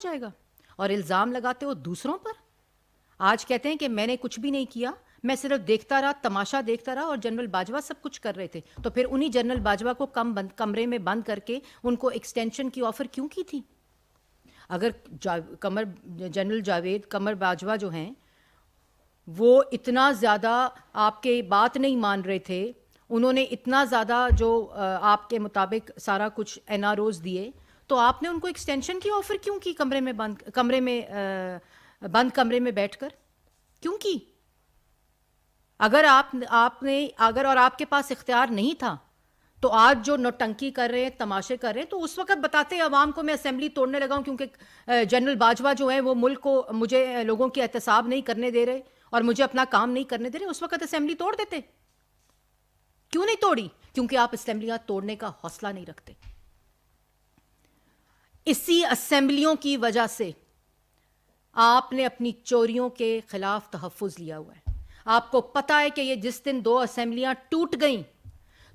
جائے گا اور الزام لگاتے ہو دوسروں پر. آج کہتے ہیں کہ میں نے کچھ بھی نہیں کیا, میں صرف دیکھتا رہا, تماشا دیکھتا رہا, اور جنرل باجوہ سب کچھ کر رہے تھے. تو پھر انہی جنرل باجوہ کو کمرے میں بند کر کے ان کو ایکسٹینشن کی آفر کیوں کی تھی؟ اگر جنرل جاوید قمر باجوہ جو ہیں وہ اتنا زیادہ آپ کے بات نہیں مان رہے تھے, انہوں نے اتنا زیادہ جو آپ کے مطابق سارا کچھ این آر اوز دیے, تو آپ نے ان کو ایکسٹینشن کی آفر کیوں کی بند کمرے میں بیٹھ کر؟ کیوں کی؟ اگر آپ کے پاس اختیار نہیں تھا تو آج جو نوٹنکی کر رہے ہیں, تماشے کر رہے ہیں, تو اس وقت بتاتے عوام کو میں اسمبلی توڑنے لگا ہوں کیونکہ جنرل باجوہ جو ہیں وہ ملک کو, مجھے لوگوں کی احتساب نہیں کرنے دے رہے اور مجھے اپنا کام نہیں کرنے دے رہے. اس وقت اسمبلی توڑ دیتے. کیوں نہیں توڑی؟ کیونکہ آپ اسمبلیاں توڑنے کا حوصلہ نہیں رکھتے. اسی اسمبلیوں کی وجہ سے آپ نے اپنی چوریوں کے خلاف تحفظ لیا ہوا ہے. آپ کو پتا ہے کہ یہ جس دن 2 اسمبلیاں ٹوٹ گئیں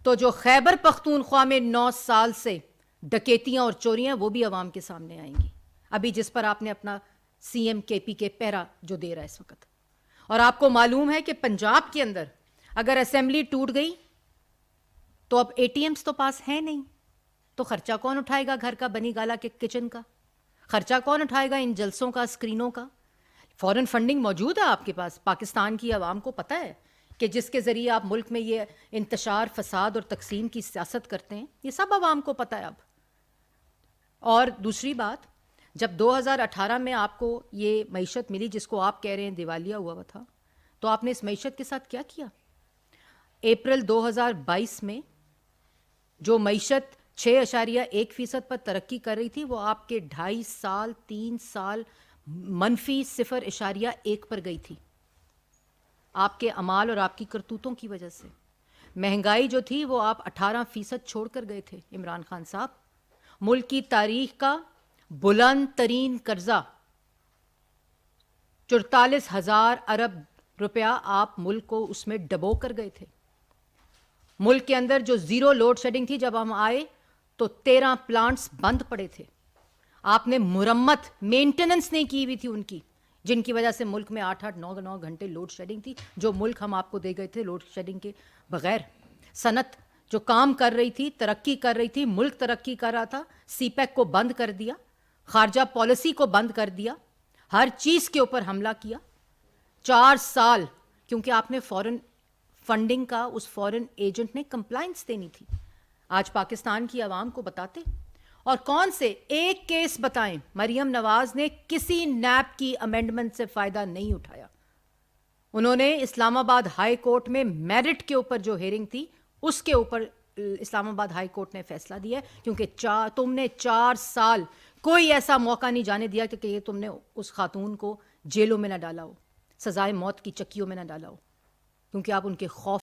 تو جو خیبر پختونخوا میں 9 سال سے ڈکیتیاں اور چوریاں وہ بھی عوام کے سامنے آئیں گی, ابھی جس پر آپ نے اپنا سی ایم کے پی کے پہرا جو دے رہا ہے اس وقت. اور آپ کو معلوم ہے کہ پنجاب کے اندر اگر اسمبلی ٹوٹ گئی تو اب اے ٹی ایمز تو پاس ہیں نہیں, تو خرچہ کون اٹھائے گا گھر کا, بنی گالا کے کچن کا خرچہ کون اٹھائے گا, ان جلسوں کا, اسکرینوں کا؟ فورن فنڈنگ موجود ہے آپ کے پاس. پاکستان کی عوام کو پتہ ہے کہ جس کے ذریعے آپ ملک میں یہ انتشار, فساد اور تقسیم کی سیاست کرتے ہیں, یہ سب عوام کو پتہ ہے اب. اور دوسری بات, جب 2018 میں آپ کو یہ معیشت ملی جس کو آپ کہہ رہے ہیں دیوالیہ ہوا تھا, تو آپ نے اس معیشت کے ساتھ کیا کیا؟ اپریل 2022 میں جو معیشت 6.1% پر ترقی کر رہی تھی, وہ آپ کے 2.5 سال 3 سال منفی 0.1 پر گئی تھی, آپ کے اعمال اور آپ کی کرتوتوں کی وجہ سے. مہنگائی جو تھی وہ آپ 18% چھوڑ کر گئے تھے عمران خان صاحب. ملک کی تاریخ کا بلند ترین قرضہ 44,000 ارب روپیہ آپ ملک کو اس میں ڈبو کر گئے تھے. ملک کے اندر جو زیرو لوڈ شیڈنگ تھی, جب ہم آئے تو 13 پلانٹس بند پڑے تھے. آپ نے مرمت, مینٹیننس نہیں کی ہوئی تھی ان کی, جن کی وجہ سے ملک میں 8-8 9 گھنٹے لوڈ شیڈنگ تھی, جو ملک ہم آپ کو دے گئے تھے لوڈ شیڈنگ کے بغیر. صنعت جو کام کر رہی تھی, ترقی کر رہی تھی, ملک ترقی کر رہا تھا, سی پیک کو بند کر دیا, خارجہ پالیسی کو بند کر دیا, ہر چیز کے اوپر حملہ کیا. 4 سال, کیونکہ آپ نے فورن فنڈنگ کا اس فورن ایجنٹ نے کمپلائنس دینی تھی. آج پاکستان کی عوام کو بتاتے. اور کون سے ایک کیس بتائیں, مریم نواز نے کسی نیب کی امینڈمنٹ سے فائدہ نہیں اٹھایا. انہوں نے اسلام آباد ہائی کورٹ میں میرٹ کے اوپر جو ہیئرنگ تھی, اس کے اوپر اسلام آباد ہائی کورٹ نے فیصلہ دیا ہے, کیونکہ تم نے 4 سال کوئی ایسا موقع نہیں جانے دیا کہ یہ تم نے اس خاتون کو جیلوں میں نہ ڈالا ہو, سزائے موت کی چکیوں میں نہ ڈالا ہو, کیونکہ آپ ان کے خوف